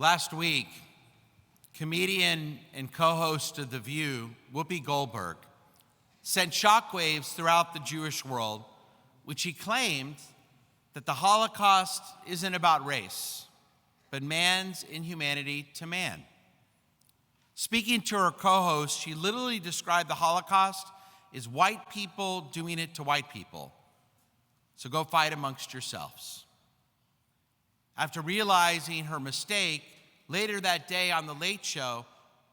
Last week, comedian and co-host of The View, Whoopi Goldberg, sent shockwaves throughout the Jewish world, which he claimed that the Holocaust isn't about race, but man's inhumanity to man. Speaking to her co-host, she literally described the Holocaust as white people doing it to white people. So go fight amongst yourselves. After realizing her mistake, later that day on The Late Show,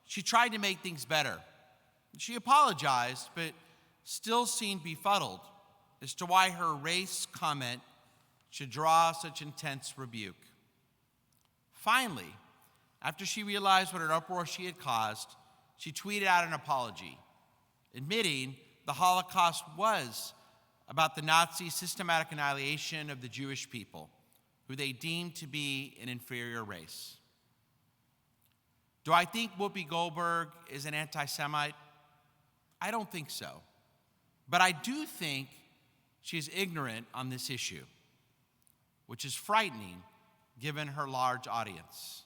she tried to make things better. She apologized, but still seemed befuddled as to why her race comment should draw such intense rebuke. Finally, after she realized what an uproar she had caused, she tweeted out an apology, admitting the Holocaust was about the Nazi systematic annihilation of the Jewish people, who they deemed to be an inferior race. Do I think Whoopi Goldberg is an anti-Semite? I don't think so. But I do think she's ignorant on this issue, which is frightening given her large audience.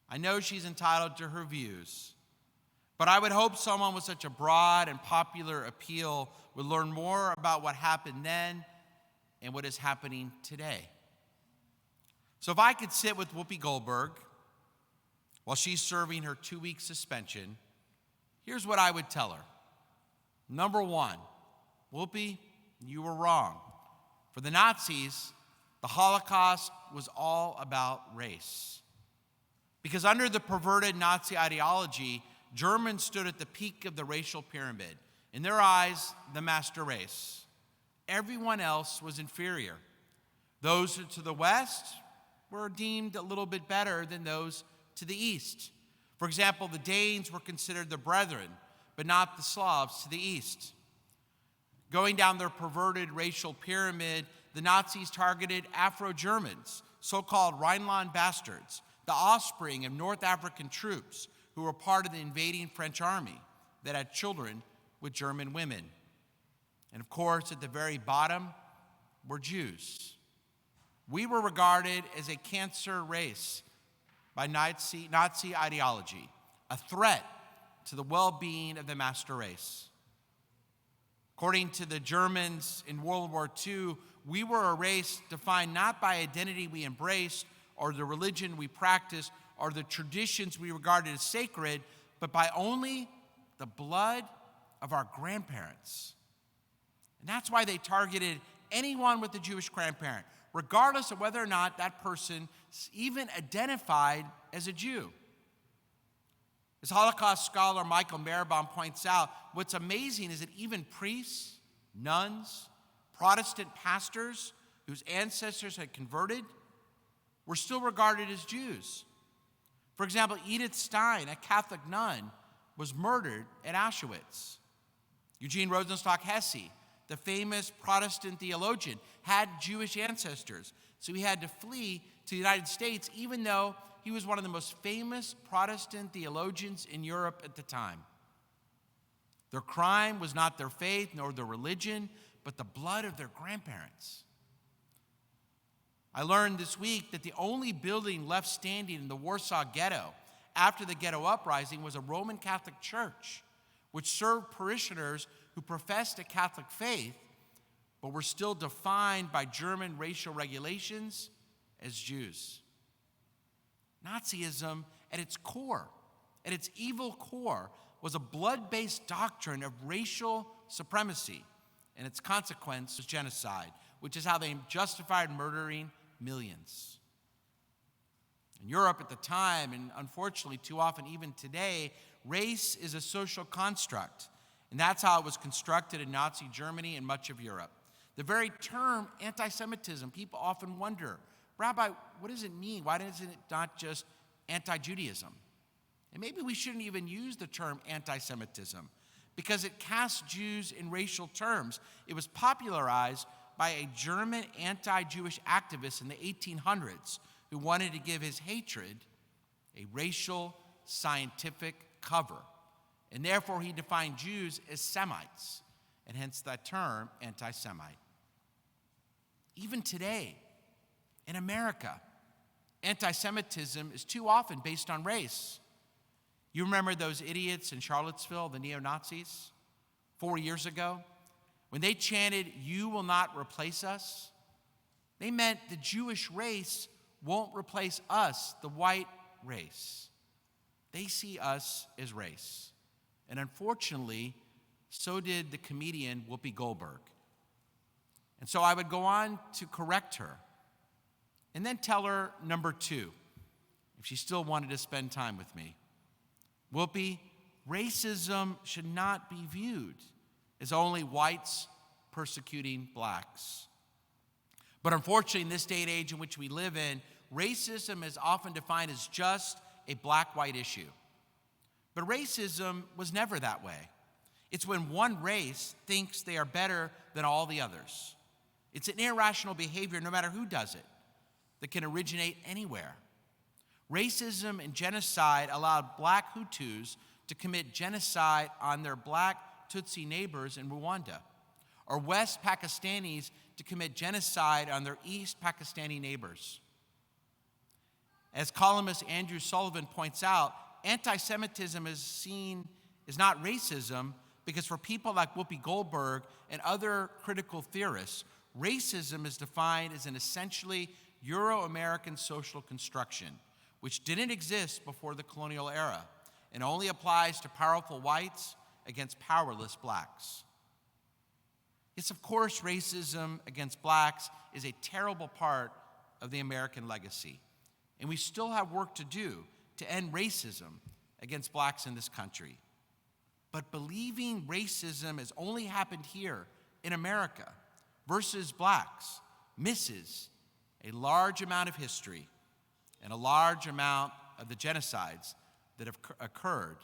I know she's entitled to her views, but I would hope someone with such a broad and popular appeal would learn more about what happened then and what is happening today. So if I could sit with Whoopi Goldberg while she's serving her 2-week suspension, here's what I would tell her. Number one, Whoopi, you were wrong. For the Nazis, the Holocaust was all about race. Because under the perverted Nazi ideology, Germans stood at the peak of the racial pyramid. In their eyes, the master race. Everyone else was inferior. Those to the west were deemed a little bit better than those to the east. For example, the Danes were considered the brethren, but not the Slavs to the east. Going down their perverted racial pyramid, the Nazis targeted Afro-Germans, so-called Rhineland bastards, the offspring of North African troops who were part of the invading French army that had children with German women. And of course, at the very bottom were Jews. We were regarded as a cancer race by Nazi ideology, a threat to the well-being of the master race. According to the Germans in World War II, we were a race defined not by identity we embraced or the religion we practiced or the traditions we regarded as sacred, but by only the blood of our grandparents. And that's why they targeted anyone with a Jewish grandparent, regardless of whether or not that person even identified as a Jew. As Holocaust scholar Michael Marabon points out, what's amazing is that even priests, nuns, Protestant pastors whose ancestors had converted were still regarded as Jews. For example, Edith Stein, a Catholic nun, was murdered at Auschwitz. Eugene Rosenstock Hesse, the famous Protestant theologian, had Jewish ancestors, so he had to flee to the United States, even though he was one of the most famous Protestant theologians in Europe at the time. Their crime was not their faith nor their religion, but the blood of their grandparents. I learned this week that the only building left standing in the Warsaw Ghetto after the Ghetto Uprising was a Roman Catholic church, which served parishioners who professed a Catholic faith, but were still defined by German racial regulations as Jews. Nazism, at its core, at its evil core, was a blood-based doctrine of racial supremacy, and its consequence was genocide, which is how they justified murdering millions. In Europe at the time, and unfortunately too often even today, race is a social construct, and that's how it was constructed in Nazi Germany and much of Europe. The very term anti-Semitism, people often wonder, Rabbi, what does it mean? Why isn't it not just anti-Judaism? And maybe we shouldn't even use the term anti-Semitism because it casts Jews in racial terms. It was popularized by a German anti-Jewish activist in the 1800s who wanted to give his hatred a racial, scientific cover. And therefore, he defined Jews as Semites, and hence that term, anti-Semite. Even today, in America, Antisemitism is too often based on race. You remember those idiots in Charlottesville, the neo-Nazis, 4 years ago? When they chanted, "You will not replace us," they meant the Jewish race won't replace us, the white race. They see us as race. And unfortunately, so did the comedian Whoopi Goldberg. And so I would go on to correct her and then tell her number two, if she still wanted to spend time with me. Whoopi, racism should not be viewed as only whites persecuting blacks. But unfortunately, in this day and age in which we live in, racism is often defined as just a black-white issue. But racism was never that way. It's when one race thinks they are better than all the others. It's an irrational behavior, no matter who does it, that can originate anywhere. Racism and genocide allowed black Hutus to commit genocide on their black Tutsi neighbors in Rwanda, or West Pakistanis to commit genocide on their East Pakistani neighbors. As columnist Andrew Sullivan points out, anti-Semitism is seen as not racism because for people like Whoopi Goldberg and other critical theorists, racism is defined as an essentially Euro-American social construction, which didn't exist before the colonial era and only applies to powerful whites against powerless blacks. Yes, of course, racism against blacks is a terrible part of the American legacy, and we still have work to do to end racism against blacks in this country. But believing racism has only happened here in America versus blacks misses a large amount of history and a large amount of the genocides that have occurred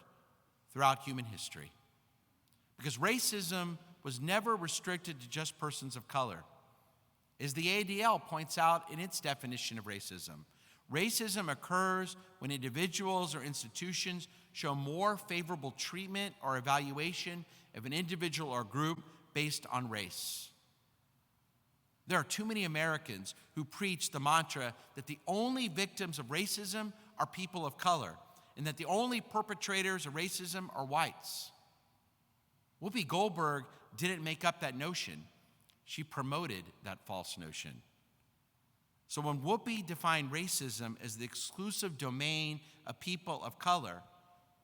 throughout human history. Because racism was never restricted to just persons of color. As the ADL points out in its definition of racism, racism occurs when individuals or institutions show more favorable treatment or evaluation of an individual or group based on race. There are too many Americans who preach the mantra that the only victims of racism are people of color, and that the only perpetrators of racism are whites. Whoopi Goldberg didn't make up that notion. She promoted that false notion. So when Whoopi defined racism as the exclusive domain of people of color,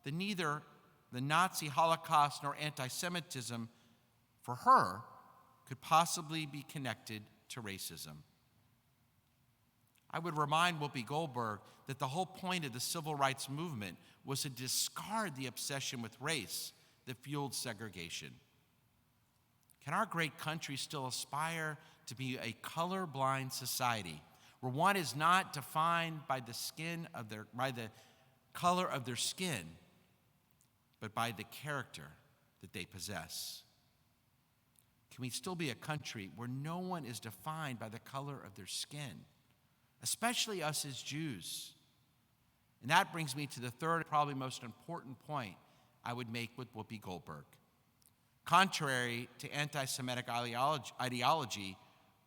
then neither the Nazi Holocaust nor anti-Semitism for her could possibly be connected to racism. I would remind Whoopi Goldberg that the whole point of the civil rights movement was to discard the obsession with race that fueled segregation. Can our great country still aspire to be a colorblind society where one is not defined by the color of their skin, but by the character that they possess? Can we still be a country where no one is defined by the color of their skin, especially us as Jews? And that brings me to the third, probably most important point I would make with Whoopi Goldberg. Contrary to anti-Semitic ideology,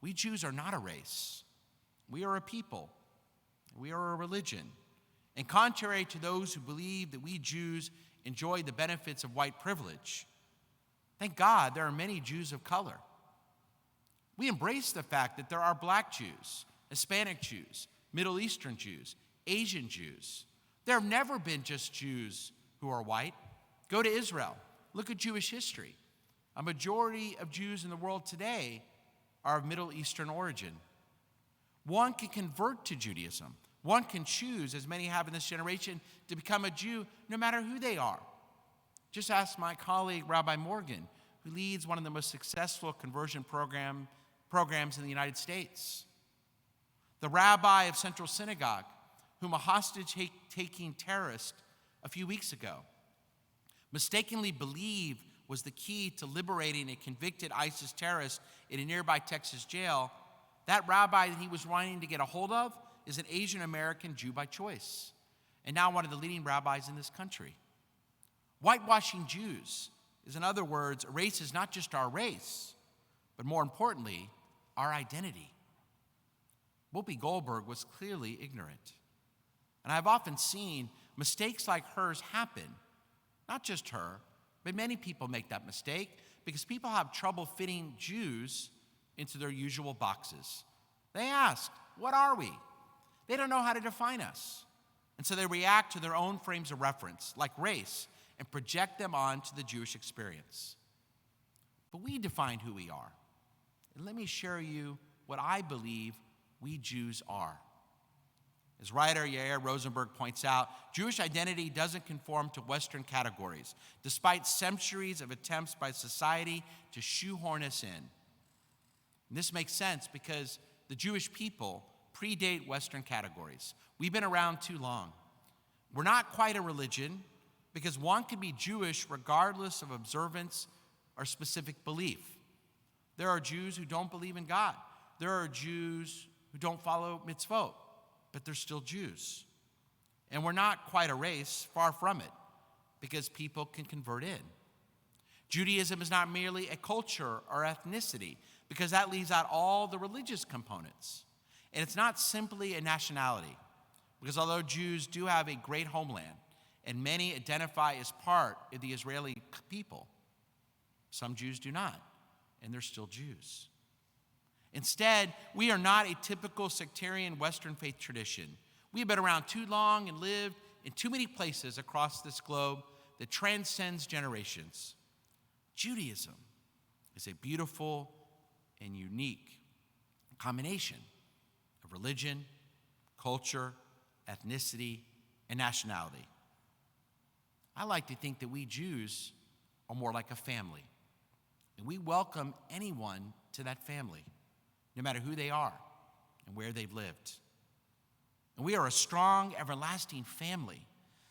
we Jews are not a race. We are a people. We are a religion. And contrary to those who believe that we Jews enjoy the benefits of white privilege, thank God there are many Jews of color. We embrace the fact that there are black Jews, Hispanic Jews, Middle Eastern Jews, Asian Jews. There have never been just Jews who are white. Go to Israel. Look at Jewish history. A majority of Jews in the world today are of Middle Eastern origin. One can convert to Judaism. One can choose, as many have in this generation, to become a Jew no matter who they are. Just ask my colleague, Rabbi Morgan, who leads one of the most successful conversion programs in the United States. The rabbi of Central Synagogue, whom a hostage-taking terrorist a few weeks ago mistakenly believed was the key to liberating a convicted ISIS terrorist in a nearby Texas jail, that rabbi that he was wanting to get a hold of is an Asian American Jew by choice, and now one of the leading rabbis in this country. Whitewashing Jews is, in other words, race is not just our race, but more importantly, our identity. Whoopi Goldberg was clearly ignorant. And I've often seen mistakes like hers happen. Not just her, but many people make that mistake because people have trouble fitting Jews into their usual boxes. They ask, what are we? They don't know how to define us. And so they react to their own frames of reference, like race, and project them onto the Jewish experience. But we define who we are. And let me share you what I believe we Jews are. As writer Yair Rosenberg points out, Jewish identity doesn't conform to Western categories, despite centuries of attempts by society to shoehorn us in. And this makes sense because the Jewish people predate Western categories. We've been around too long. We're not quite a religion because one can be Jewish regardless of observance or specific belief. There are Jews who don't believe in God. There are Jews who don't follow mitzvot, but they're still Jews. And we're not quite a race, far from it, because people can convert in. Judaism is not merely a culture or ethnicity, because that leaves out all the religious components. And it's not simply a nationality, because although Jews do have a great homeland, and many identify as part of the Israeli people, some Jews do not, and they're still Jews. Instead, we are not a typical sectarian Western faith tradition. We have been around too long and lived in too many places across this globe that transcends generations. Judaism is a beautiful and unique combination of religion, culture, ethnicity, and nationality. I like to think that we Jews are more like a family, and we welcome anyone to that family, no matter who they are and where they've lived. And we are a strong, everlasting family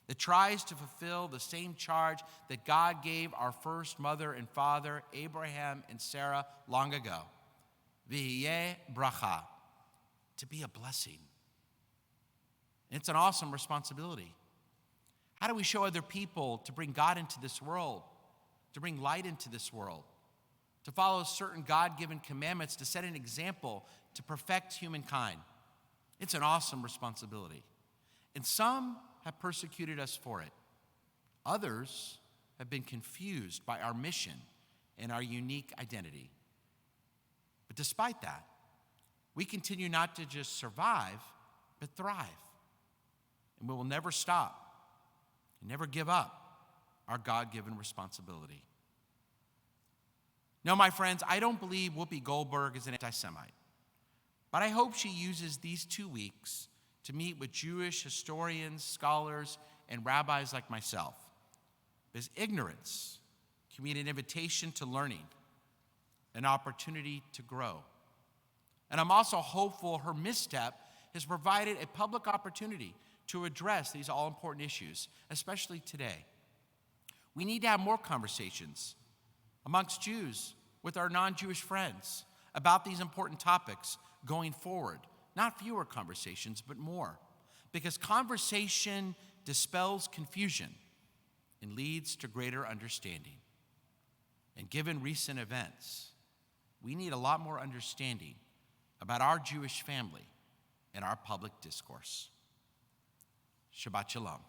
that tries to fulfill the same charge that God gave our first mother and father, Abraham and Sarah, long ago. V'yeh bracha, to be a blessing. And it's an awesome responsibility. How do we show other people to bring God into this world, to bring light into this world, to follow certain God-given commandments, to set an example, to perfect humankind? It's an awesome responsibility. And some have persecuted us for it. Others have been confused by our mission and our unique identity. But despite that, we continue not to just survive, but thrive. And we will never stop and never give up our God-given responsibility. No, my friends, I don't believe Whoopi Goldberg is an anti-Semite. But I hope she uses these 2 weeks to meet with Jewish historians, scholars, and rabbis like myself. Because ignorance can be an invitation to learning, an opportunity to grow. And I'm also hopeful her misstep has provided a public opportunity to address these all-important issues, especially today. We need to have more conversations amongst Jews with our non-Jewish friends about these important topics going forward. Not fewer conversations, but more. Because conversation dispels confusion and leads to greater understanding. And given recent events, we need a lot more understanding about our Jewish family and our public discourse. Shabbat Shalom.